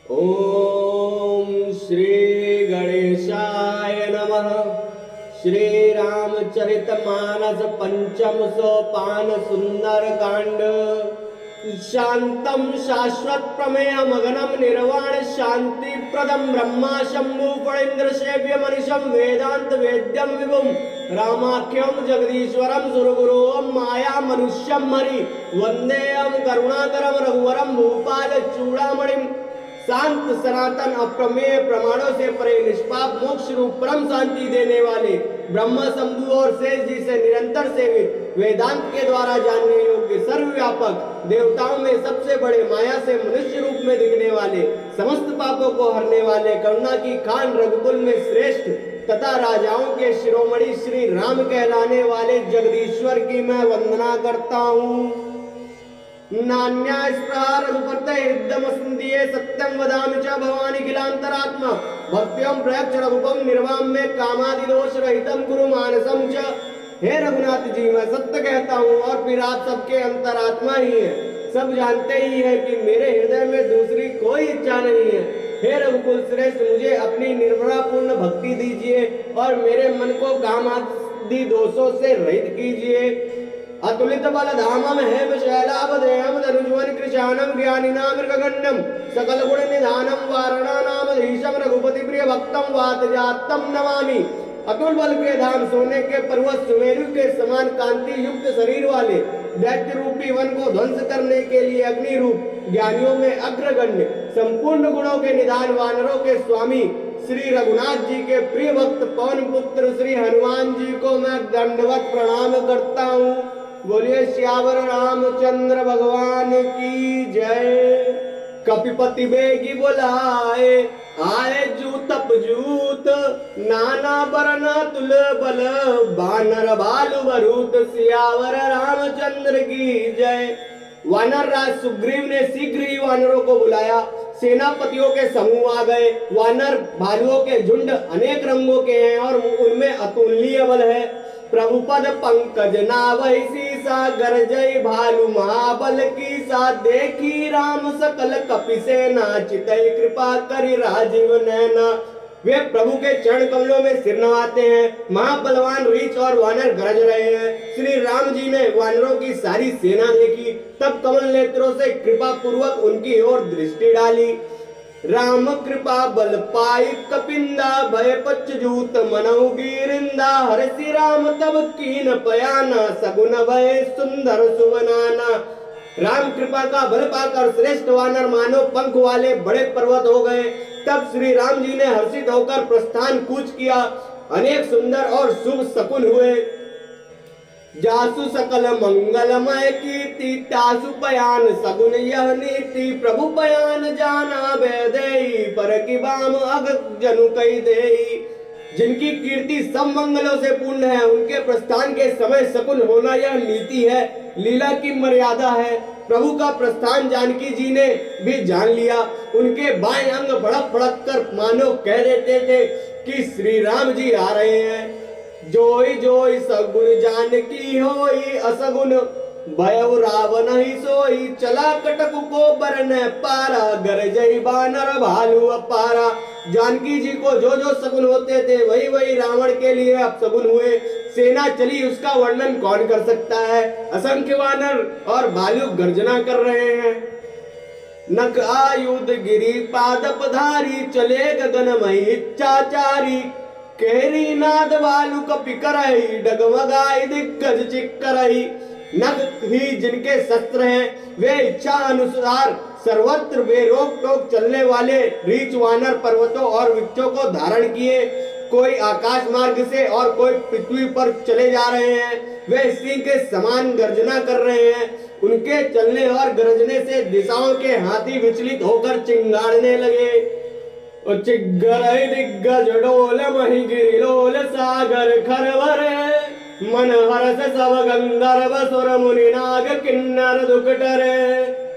ओम श्री गणेशाय नमः। श्री रामचरितमानस पंचम सोपान सुंदर कांड। शांतम शाश्वत प्रमेय मगनम निर्वाण शांति प्रदम ब्रह्मा शंभु फणीन्द्र सेव्य मनीषम वेदांत वेद्यम विभुम रामाख्यम जगदीश्वरम सुरगुरुम माया मनुष्यम हरि वंदेयम करुणाकरम रघुवरम भूपाल चूड़ामणिम शांत सनातन अप्रमेय प्रमाणों से परे निष्पाप मोक्ष रूप परम शांति देने वाले ब्रह्मा शंभु और शेष जी से निरंतर सेवित वेदांत के द्वारा जानने योग्य सर्वव्यापक देवताओं में सबसे बड़े माया से मनुष्य रूप में दिखने वाले समस्त पापों को हरने वाले करुणा की खान रघुकुल में श्रेष्ठ तथा राजाओं के शिरोमणि श्री राम कहलाने वाले जगदीश्वर की मैं वंदना करता हूँ। नान्यास्त्रारघुपतैर्दमस्मदीये सत्यं वदामि च भवानि किलान्तरात्मा भक्त्यं प्रयच्छ रघुपं निर्वाम में कामादिदोष रहितं कुरु मानसं च। हे रघुनाथ जी, मैं सत्य कहता हूँ और फिर आप सबके अंतरात्मा ही हैं। सब जानते ही है कि मेरे हृदय में दूसरी कोई इच्छा नहीं है। हे रघुकुल श्रेष्ठ, मुझे अपनी निर्भरापूर्ण भक्ति दीजिए और मेरे मन को कामादि दोषों से रहित कीजिए। अतुलित बल धामम हेम शैलावदेहम धनुज्वन कृशानम ज्ञानिनाम मृगगण्यम सकल गुण निधानम वारणानाम धीशम रघुपति प्रिय भक्तम वातजातम नमामि। अतुल बल के धाम, सोने के पर्वत सुमेरु के समान कांति युक्त शरीर वाले दैत्य रूपी वन को ध्वंस करने के लिए अग्नि रूप ज्ञानियों में अग्रगण्य संपूर्ण गुणों के निधान वानरों के स्वामी श्री रघुनाथ जी के प्रिय भक्त पवन पुत्र श्री हनुमान जी को मैं दंडवत प्रणाम करता हूँ। बोलिए श्यावर रामचंद्र भगवान की जय। कपिपति बेगी बुलाए आए जूत जूत नाना बरना तुल बल बानर भालु बरूत सियावर रामचंद्र की जय। वानर राज सुग्रीव ने शीघ्र ही वानरों को बुलाया। सेनापतियों के समूह आ गए। वानर भालुओं के झुंड अनेक रंगों के हैं और उनमें अतुलनीय बल है। प्रभु पद पंकज नावहि सीसा गरजय भालु महाबल की सा देखी राम सकल कपि सेना चितई कृपा करि राजीव नैना। वे प्रभु के चरण कमलों में सिर नवाते हैं। महाबलवान रीछ और वानर गरज रहे हैं। श्री राम जी ने वानरों की सारी सेना देखी, तब कमल नेत्रों से कृपा पूर्वक उनकी ओर दृष्टि डाली। राम कृपा बल पाई कपिंदा भय पच्चजूत मनहु गिरिंदा हरसि राम तब कीन पयाना सगुन भय सुंदर सुवनाना। राम कृपा का बल पाकर श्रेष्ठ वानर मानो पंख वाले बड़े पर्वत हो गए। तब श्री राम जी ने हर्षित होकर प्रस्थान कूच किया। अनेक सुंदर और शुभ शकुन हुए। जासु सकल मंगलमय कीर्ति तासु पयान सगुन यह नीति प्रभु पयान जाना बेदेई पर की बाम अग जनु कई देई। जिनकी कीर्ति सब मंगलों से पूर्ण है, उनके प्रस्थान के समय शकुन होना यह नीति है, लीला की मर्यादा है। प्रभु का प्रस्थान जानकी जी ने भी जान लिया। उनके बाएं अंग भड़क भड़क कर मानो कह देते थे कि श्री राम जी आ रहे हैं। जोई जोई सगुन जानकी होई असगुन भयउ रावण ही सोई चला कटक को बरन पारा गरजई बानर भालू अपारा। जानकी जी को जो जो सगुन होते थे वही वही रावण के लिए अब सगुन हुए। सेना चली, उसका वर्णन कौन कर सकता है। असंख्य वानर और भालू गर्जना कर रहे हैं। नख आयुध गिरी पादप धारी चले गगनमयी इच्छाचारी केहरी नाद भालू कपि करही डगमगाई दिग्गज चिक्करही। नख ही जिनके शस्त्र हैं, वे इच्छा अनुसार सर्वत्र बेरोक टोक चलने वाले रीछ वानर पर्वतों और वृक्षों को धारण किए। कोई आकाश मार्ग से और कोई पृथ्वी पर चले जा रहे हैं। वे सिंह के समान गर्जना कर रहे हैं। उनके चलने और गरजने से दिशाओं के हाथी विचलित होकर चिंगाड़ने लगे। चिग्गरहि दिग्गज डोल महि गिरिलोल सागर खरवर मन हरस सब गंधर्व सुर मुनि नाग किन्नर दुकटर।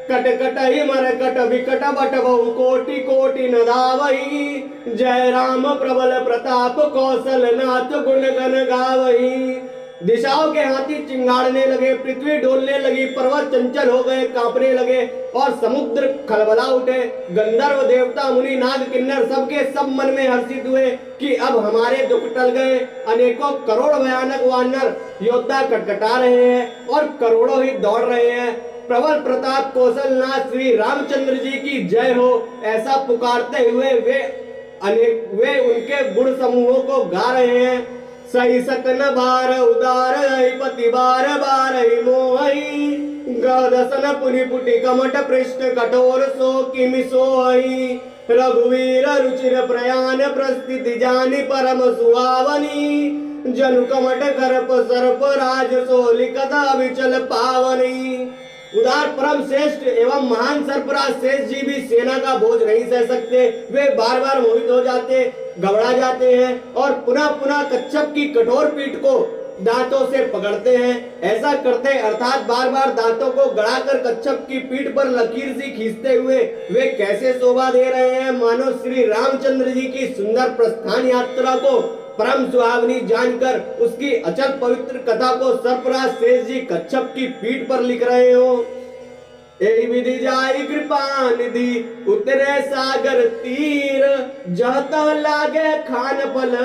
कट कट ही मरकट विकट बट बहु कोटि कोटि न धावही जय राम प्रबल प्रताप कौशल नाथ गुण गण गावही। दिशाओं के हाथी चिंगाड़ने लगे, पृथ्वी डोलने लगी, पर्वत चंचल हो गए, कांपने लगे और समुद्र खलबला उठे। गंधर्व, देवता, मुनि, नाग, किन्नर सबके सब मन में हर्षित हुए कि अब हमारे दुख टल गए। अनेकों करोड़ भयानक वानर योद्धा कटकटा रहे हैं और करोड़ों ही दौड़ रहे हैं। प्रबल प्रताप कौशलनाथ श्री रामचंद्र जी की जय हो, ऐसा पुकारते हुए वे उनके गुण समूहों को गा रहे हैं। सही सकन बार उदार पति बार बार मोहि, गदसन पुनि पुटि कमट पृष्ठ कठोर सो किमि सोहि। रघुवीर रुचिर प्रयाण प्रस्थिति जानि परम सुहावनी, जनु कमट करप सर्प राज सोलिकत अविचल पावनी। उदार परम श्रेष्ठ एवं महान सर्पराज शेष जी भी सेना का बोझ नहीं सह सकते। वे बार बार मोहित हो जाते, घबरा जाते हैं और पुनः पुनः कच्छप की कठोर पीठ को दांतों से पकड़ते हैं। ऐसा करते अर्थात बार बार दांतों को गड़ाकर कच्छप की पीठ पर लकीर सी खींचते हुए वे कैसे शोभा दे रहे हैं, मानो श्री रामचंद्र जी की सुंदर प्रस्थान यात्रा को परम सुहावनी जानकर उसकी अचल पवित्र कथा को सर्पराज शेष जी कच्छप की पीठ पर लिख रहे हो। एहि विधि जाई कृपा निधि उतरे सागर तीर, जहता लागे खान पल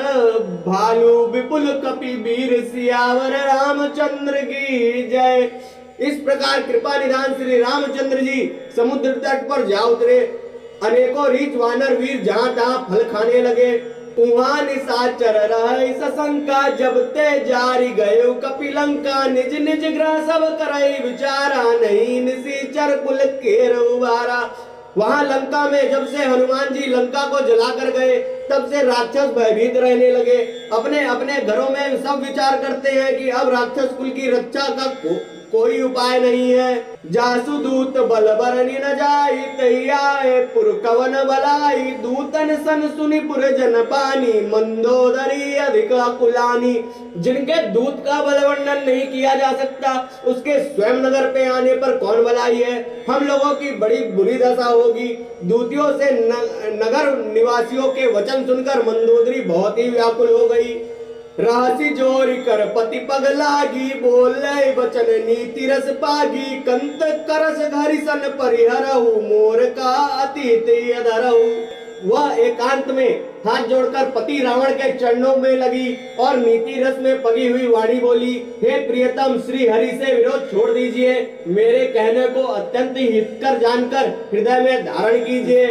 भालू विपुल कपि वीर, सियावर रामचंद्र की जय। इस प्रकार कृपा निधान श्री रामचंद्र जी समुद्र तट पर जा उतरे। अनेकों रीछ वानर वीर जहां तहां फल खाने लगे। उहाँ निशाचर रहे सशंका, जब ते जारी गयो कपिलंका, निज निज ग्रह सब करई विचारा, नहीं निशाचर कुल केर उबारा। वहां लंका में जब से हनुमान जी लंका को जलाकर गए तब से राक्षस भयभीत रहने लगे। अपने अपने घरों में सब विचार करते हैं कि अब राक्षस कुल की रक्षा का कोई उपाय नहीं है। जासु दूत बल बरनी न जाई, तैयाए पुर कवन बलाई, दूतन सन सुनि पुर जन पानी, मंदोदरी अधिक कुलानी। जिनके दूत का बल वर्णन नहीं किया जा सकता, उसके स्वयं नगर पे आने पर कौन बलाई है। हम लोगों की बड़ी बुरी दशा होगी। दूतियों से नगर निवासियों के वचन सुनकर मंदोदरी बहुत ही व्याकुल हो गई। राशि जोरी कर पति पग लागी, बोले वचन नीति रस पागी, कंत करस घरि सन परिहरहु, मोर का अतीत अधरहु। वह एकांत में हाथ जोड़कर पति रावण के चरणों में लगी और नीति रस में पगी हुई वाणी बोली, हे प्रियतम, श्री हरि से विरोध छोड़ दीजिए, मेरे कहने को अत्यंत हितकर जानकर हृदय में धारण कीजिए।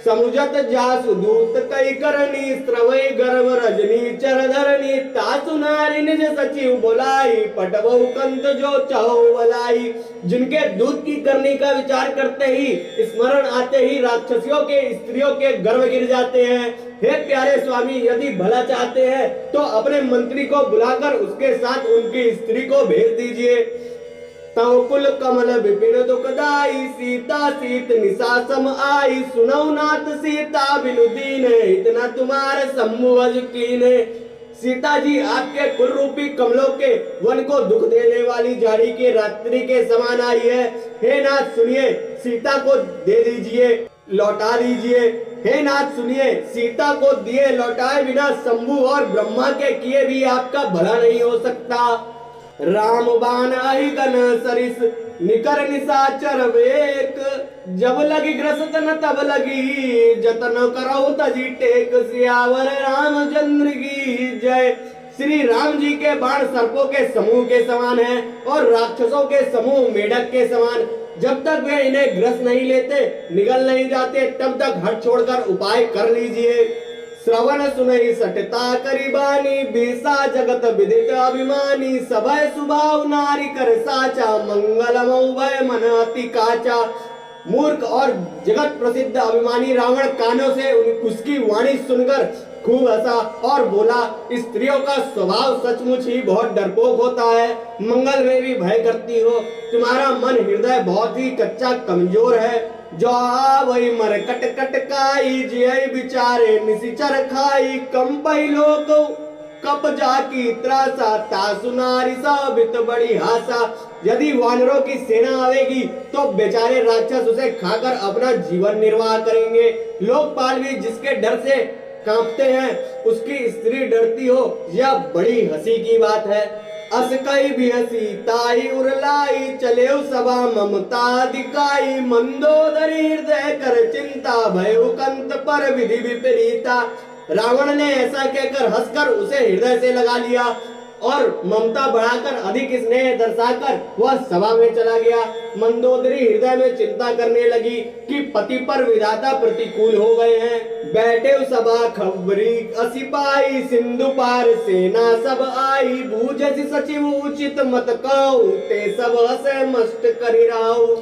समुझत जासु दूत कई करनी, स्रवई गर्भ रजनी चरधरनी, तासु नारी निज सचिव बोलाई, पटवहु कंत जो चहो बलाई। जिनके दूत की करनी का विचार करते ही, स्मरण आते ही राक्षसियों के स्त्रियों के गर्भ गिर जाते हैं। हे प्यारे स्वामी, यदि भला चाहते हैं तो अपने मंत्री को बुलाकर उसके साथ उनकी स्त्री को भेज दीजिए। तव कुल कमल विपिन दुखदाई, सीता सीत निशा सम आई, सुनौ नाथ सीता बिनु दीन, इतना तुम्हारे सम्मुवज कीने। सीता जी आपके कुल रूपी कमलों के वन को दुख देने वाली जाड़ी के रात्रि के समान आई है। हे नाथ सुनिए, सीता को दे दीजिए, लौटा दीजिए। हे नाथ सुनिए, सीता को दिए लौटाए बिना शंभु और ब्रह्मा के किए भी आपका भला नहीं हो सकता। राम बाण आई गन सरिस, निकर निशाचर वेक, जब लगी ग्रसत न तब लगी, जतन करौ तजी टेक, सियावर रामचंद्र की जय। श्री राम जी के बाण सर्पों के समूह के समान है और राक्षसों के समूह मेढक के समान। जब तक वे इन्हें ग्रस नहीं लेते, निगल नहीं जाते, तब तक हट छोड़कर उपाय कर लीजिए। श्रवण सुनहि सटता करिबानी, बीसा जगत विदित अभिमानी, सभय सुभाव नारी कर साचा, मंगलमौ भय मन अति काचा। मूर्ख और जगत प्रसिद्ध अभिमानी रावण कानों से उसकी वाणी सुनकर खूब हंसा और बोला, स्त्रियों का स्वभाव सचमुच ही बहुत डरपोक होता है, मंगल में भी भय करती हो। तुम्हारा मन हृदय बहुत ही कच्चा कमजोर है। जो वही मर कट कट काई, जिय बिचारे निशिचर खाई, कम लोक कप जाकी त्रासा, तासु नारी साबित बड़ी हासा। यदि वानरों की सेना आवेगी तो बेचारे राक्षस उसे खाकर अपना जीवन निर्वाह करेंगे। लोकपाल भी जिसके डर से कांपते हैं, उसकी स्त्री डरती हो, यह बड़ी हंसी की बात है। अस कई बिहसी ताई उरलाई चले सभा ममता दिखाई मंदोदरी हृदय कर चिंता भयो कंत पर विधि विपरीता। रावण ने ऐसा कहकर हंसकर उसे हृदय से लगा लिया और ममता बढ़ाकर अधिक स्नेह दर्शाकर वह सभा में चला गया। मंदोदरी हृदय में चिंता करने लगी कि पति पर विधाता प्रतिकूल हो गए हैं। बैठे सभा खबरी असिपाई सिंधु पार सेना सब आई बूझसी सचिव उचित मत कहूं ते सब हसे मस्त करी राहु।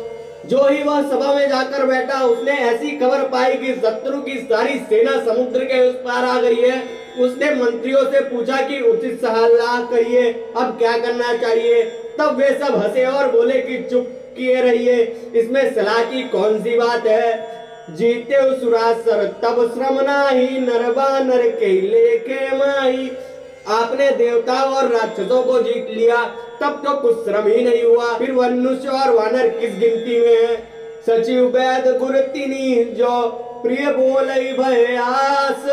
जो ही वह सभा में जाकर बैठा उसने ऐसी खबर पाई कि शत्रु की सारी सेना समुद्र के उस पार आ गई है। उसने मंत्रियों से पूछा कि उचित सलाह करिए, अब क्या करना चाहिए। तब वे सब हंसे और बोले कि चुप किए रहिए, इसमें सलाह की कौन सी बात है। जीते सुरासर तब श्रम नाही नरबा नर के लेखे माही। आपने देवता और राक्षसों को जीत लिया तब तो कुछ श्रम ही नहीं हुआ, फिर मनुष्य और वानर किस गिनती में है। सचिव वैद गुरु तिनी जो प्रिय बोलई भयास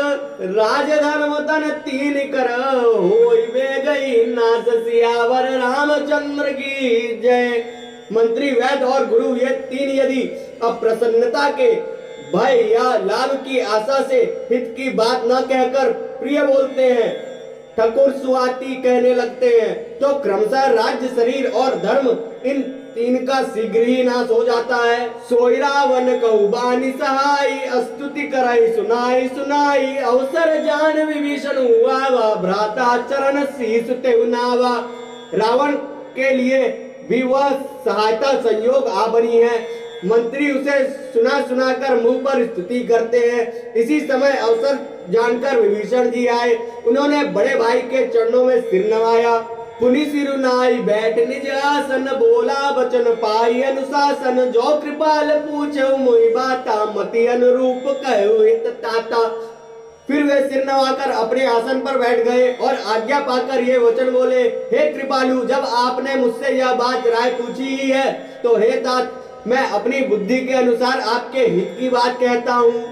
राजधर्म तन तीन कर होई वे गई नास सियावर रामचंद्र की जय। मंत्री वैद और गुरु ये तीन यदि अप्रसन्नता के भय या लाभ की आशा से हित की बात न कहकर प्रिय बोलते हैं, ठकुर सुहाती कहने लगते हैं, तो क्रमशः राज्य शरीर और धर्म इन तीन का शीघ्र ही नाश हो जाता है। सोई रावण कहु बानी सहाई स्तुति कराई सुनाई सुनाई अवसर जान विभीषण हुआ वा भ्राता चरण शीस तेउ नावा। रावण के लिए भी वह सहायता संयोग आ बनी है। मंत्री उसे सुना सुना कर मुंह पर स्तुति करते हैं। इसी समय अवसर जानकर विभीषण जी आए। उन्होंने बड़े भाई के चरणों में सिर नवाया। पुनि सिरुनाई बैठ निज आसन बोला वचन पाई अनुशासन जो कृपाल पूछो मोहि बाता मति अनुरूप कहु हित ताता। फिर वे सिर नवाकर अपने आसन पर बैठ गए और आज्ञा पाकर ये वचन बोले, हे कृपालु, जब आपने मुझसे यह बात राय पूछी ही है तो हे तात, मैं अपनी बुद्धि के अनुसार आपके हित की बात कहता हूँ।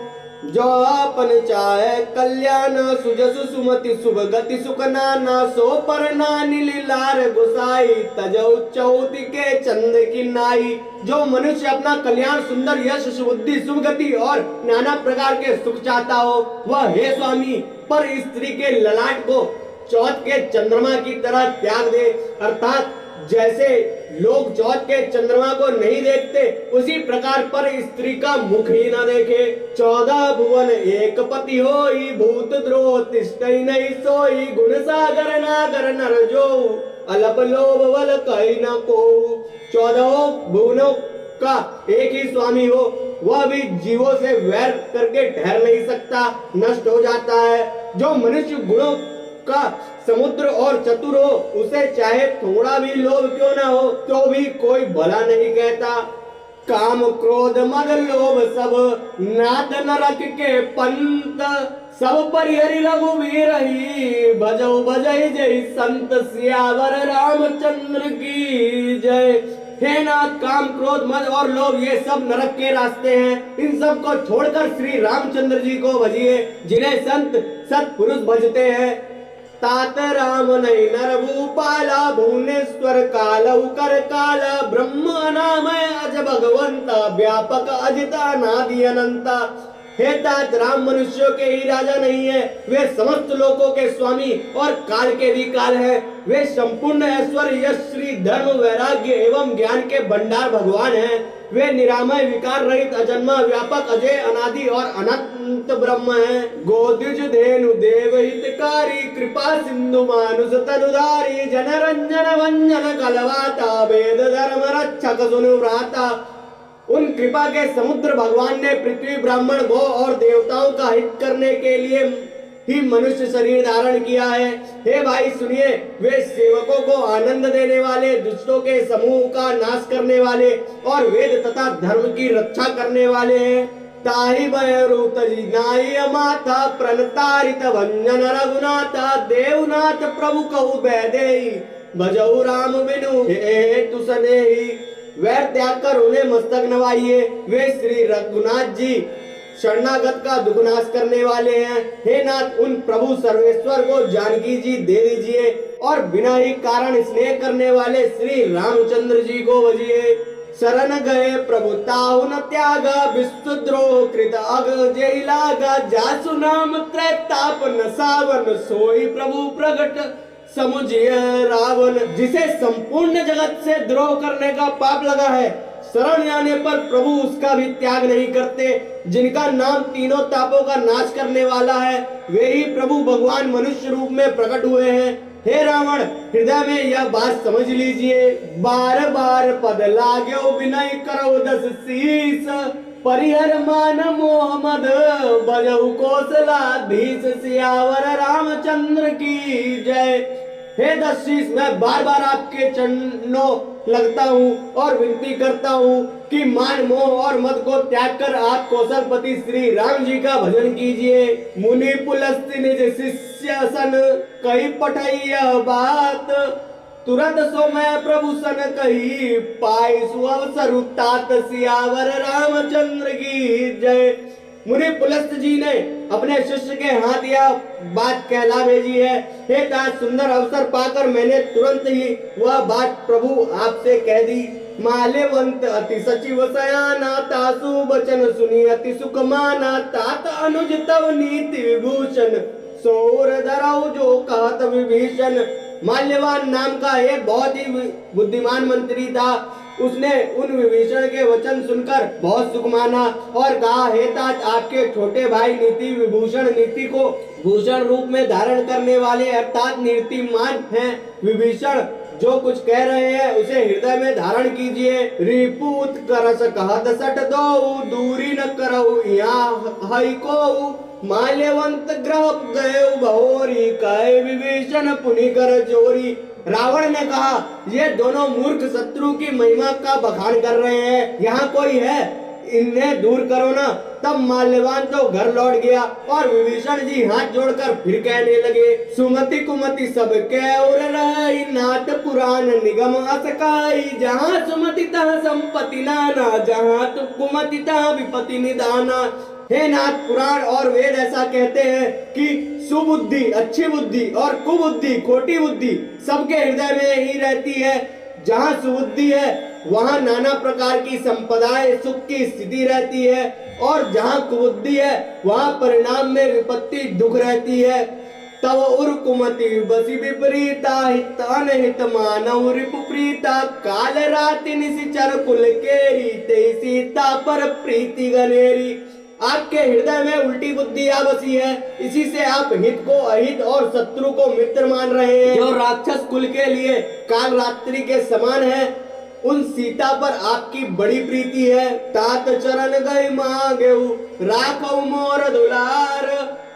जो अपन चाहे कल्याण सुजसु सुमति शुभ गति सुख नाना सो पर नानी लीलार गुसाई तजौ चौति के चंद की नाई। जो मनुष्य अपना कल्याण सुंदर यश सुबुद्धि शुभ गति और नाना प्रकार के सुख चाहता हो वह हे स्वामी पर स्त्री के ललाट को चौथ के चंद्रमा की तरह त्याग दे। अर्थात जैसे लोग चौथ के चंद्रमा को नहीं देखते उसी प्रकार पर स्त्री का मुख ही न देखे। 14 भुवन एक पति होई भूत द्रोह तिष्ठई नहीं सोई गुण सागर नागर नर जो अलप लोभ बल कहीं न को। 14 भुवनों का एक ही स्वामी हो वह भी जीवों से वैर करके ठहर नहीं सकता, नष्ट हो जाता है। जो मनुष्य गुणों का समुद्र और चतुर हो उसे चाहे थोड़ा भी लोभ क्यों न हो तो भी कोई भला नहीं कहता। काम क्रोध मद लोभ सब नाथ नरक के पंत सब परिहरि रघुवीर ही भजौ भजई जय संत सियावर रामचंद्र की जय। हे नाथ, काम क्रोध मद और लोभ ये सब नरक के रास्ते हैं। इन सब को छोड़कर श्री रामचंद्र जी को भजिए जिन्हें संत सत्पुरुष भजते हैं। तात राम नहीं नर भूपाला भुवनेश्वर काल उकर काल ब्रह्म अनामय अज भगवंता व्यापक अजिता नादि अनंता। हे तात, राम मनुष्यों के ही राजा नहीं है, वे समस्त लोकों के स्वामी और काल के भी काल है। वे संपूर्ण ऐश्वर्य यश श्री धर्म वैराग्य एवं ज्ञान के भंडार भगवान हैं। वे निरामय विकार रहित अजन्मा व्यापक अजय अनादि और अनंत ब्रह्म है। गोदिज धेनु देव हितकारी कृपा सिंधु मानुष तनुधारी जनरंजन वंजन कलवाता वेद धर्म रक्षक सुनुव्राता। उन कृपा के समुद्र भगवान ने पृथ्वी ब्राह्मण गो और देवताओं का हित करने के लिए ही मनुष्य शरीर धारण किया है। हे भाई सुनिए, वे सेवकों को आनंद देने वाले, दुष्टों के समूह का नाश करने वाले और वेद तथा धर्म की रक्षा करने वाले हैं। ताहि भयरूत नाई माथा प्रणतारित भंजन रघुनाथा देवनाथ प्रभु कहु बैदेई भजऊ राम बिनु हे तुसनेही। वैर त्याग कर उन्हें मस्तक नवाइए। वे श्री रघुनाथ जी शरणागत का दुख नाश करने वाले हैं। हे नाथ, उन प्रभु सर्वेश्वर को जानकी जी दे दीजिए और बिना ही कारण स्नेह करने वाले श्री रामचंद्र जी को भजिए। शरण गए प्रभु ताहु न त्याग, विश्वद्रोह कृत अग जेहि लागा। जासु नाम त्रैताप न सावन, सोई प्रभु प्रगट समुझिय रावण। जिसे संपूर्ण जगत से द्रोह करने का पाप लगा है, शरण आने पर प्रभु उसका भी त्याग नहीं करते। जिनका नाम तीनों तापों का नाश करने वाला है, वे ही प्रभु भगवान मनुष्य रूप में प्रकट हुए हैं। हे रावण, हृदय में यह बात समझ लीजिए। बार बार पद लाग्यो विनय करो दस शीस, परिहर मान मोह मद बजहु कौशलाधीश। सियावर रामचंद्र की जय। हे दशीष, मैं बार बार आपके चरणों लगता हूँ और विनती करता हूँ कि मान मोह और मद को त्याग कर आप कौशलपति श्री राम जी का भजन कीजिए। मुनि पुलस्त्य निज शिष्य सन, कही पठई बात। तुरंत सो मैं प्रभु सन कही, पाई सुअवसर तात। सियावर रामचंद्र की जय। मुनि पुलस्त जी ने अपने शिष्य के हाथ यह बात कहला भेजी है। हे तात, सुंदर अवसर पाकर मैंने तुरंत ही वह बात प्रभु आपसे कह दी। माल्यवंत अति सचिव सयाना, तासु वचन सुनी अति सुख माना। तात अनुज तव नीति विभूषण, सोर धरऊ जो कहत विभीषण। माल्यवान नाम का एक बहुत ही बुद्धिमान मंत्री था। उसने उन विभीषण के वचन सुनकर बहुत सुख माना और कहा, हे तात, आपके छोटे भाई नीति विभूषण नीति को भूषण रूप में धारण करने वाले अर्थात नीतिमान हैं। विभीषण जो कुछ कह रहे हैं उसे हृदय में धारण कीजिए। रिपुत करस कहत सट दो, दूरी न करऊ यहाँ हई को। माल्यवंत ग्रह गए भोरी, कहे विभीषण पुनि कर जोरी। रावण ने कहा, ये दोनों मूर्ख शत्रु की महिमा का बखान कर रहे हैं, यहाँ कोई है, इन्हें दूर करो ना। तब माल्यवान तो घर लौट गया और विभीषण जी हाथ जोड़कर फिर कहने लगे, सुमति कुमति सब कैउर रही, नाथ पुराण निगम असकाई। जहाँ सुमति तहाँ संपत्ति नाना, जहाँ कुमति तहाँ विपत्ति निदाना। हे नाथ, पुराण और वेद ऐसा कहते हैं कि सुबुद्धि अच्छी बुद्धि और कुबुद्धि खोटी बुद्धि सबके हृदय में ही रहती है। जहाँ सुबुद्धि है वहाँ नाना प्रकार की संपदाएं सुख की स्थिति रहती है और जहाँ कुबुद्धि है वहाँ परिणाम में विपत्ति दुख रहती है। तव उर कुमति बसी विपरीता, हितान हित मानव रिपु प्रीता। काल राति निशिचर कुल केरी, ते सीता पर प्रीति गनेरी। आपके हृदय में उल्टी बुद्धि आ बसी है, इसी से आप हित को अहित और शत्रु को मित्र मान रहे हैं। जो राक्षस कुल के लिए काल रात्रि के समान है, उन सीता पर आपकी बड़ी प्रीति है। तात चरण गई मांगेऊ, राखऊ मोर दुलार।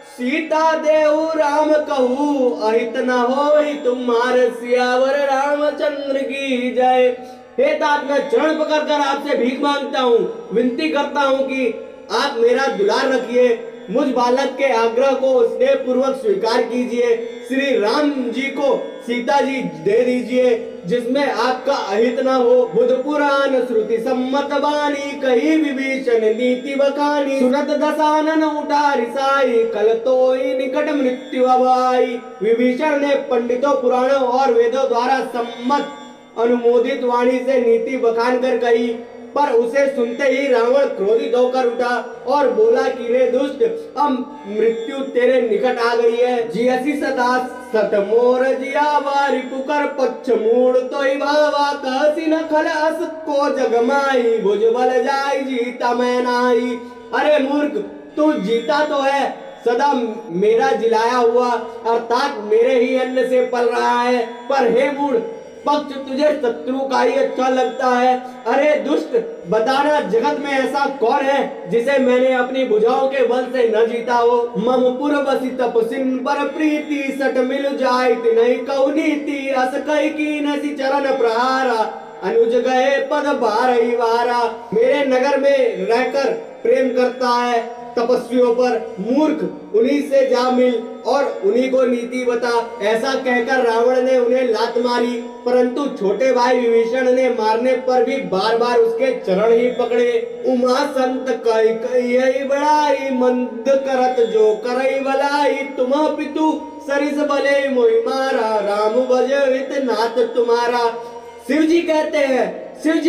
सीता देऊ राम कहू, अहित न होई तुम्हार। सियावर रामचंद्र की जय। हे तात, मैं चरण पकड़कर आपसे भीख मांगता हूँ, विनती करता हूँ कि आप मेरा दुलार रखिए। मुझ बालक के आग्रह को स्नेह पूर्वक स्वीकार कीजिए। श्री राम जी को सीता जी दे दीजिए, जिसमें आपका अहित न हो। बुध पुराण श्रुति सम्मत वाणी, कही विभीषण नीति बखानी। सुनत दशानन उठा रिसाई, कल तोई निकट मृत्यु अबाई। विभीषण ने पंडितों पुराणों और वेदों द्वारा सम्मत अनुमोदित वाणी से नीति बखान कर कही, पर उसे सुनते ही रावण क्रोधित होकर उठा और बोला कि रे दुष्ट, अब मृत्यु तेरे निकट आ गई है। जियसी सदा सत मोर जिया वारी पुकर पच्छ मूड तो भावा। कहसी न खल अस को जगमाई, भुज बल जाई जीता मैं नाई। अरे मूर्ख, तू जीता तो है, सदा मेरा जिलाया हुआ अर्थात मेरे ही अन्न से पल रहा है, पर हे मूढ़, पक्ष तुझे शत्रु का ही अच्छा लगता है। अरे दुष्ट, बताना जगत में ऐसा कौन है जिसे मैंने अपनी भुजाओं के बल से न जीता हो। मम पुर बसी तपसिन पर प्रीति, सट मिल जाए नहीं कहु नीति। अस कही की नसी चरण प्रहारा, अनुज गए पद बारही वारा। मेरे नगर में रहकर प्रेम करता है तपस्वियों पर, मूर्ख उन्हीं से जा मिल और उन्हीं को नीति बता। ऐसा कहकर रावण ने उन्हें लात मारी, परंतु छोटे भाई विभीषण ने मारने पर भी बार बार उसके चरण ही पकड़े। उमा संत कई कई बड़ाई मंद करत जो करई भलाई, तुम पितु सरिस भले मोहि मारा, राम भजवित नाथ तुम्हारा। शिव जी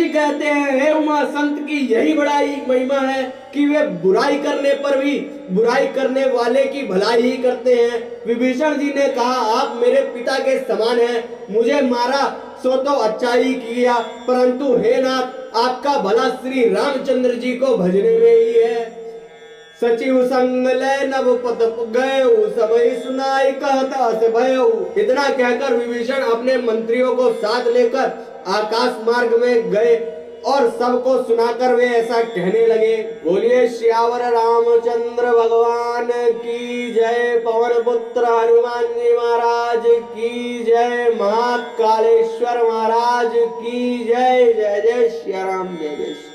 कहते हैं हे उमा संत की यही बड़ाई महिमा है कि वे बुराई करने पर भी बुराई करने वाले की भलाई ही करते हैं। विभीषण जी ने कहा आप मेरे पिता के समान हैं, मुझे मारा सो तो अच्छा ही किया, परंतु हे नाथ आपका भला श्री रामचंद्र जी को भजने में ही है। सचिव संग ले नभ पत गए समय सुनाई कहत अस भयउ। इतना कहकर विभीषण अपने मंत्रियों को साथ लेकर आकाश मार्ग में गए और सबको सुनाकर वे ऐसा कहने लगे। बोलिए श्यावर रामचंद्र भगवान की जय, पवन पुत्र हनुमान जी महाराज की जय, महाकालेश्वर महाराज की जय। जय जय श्री राम, जय जय।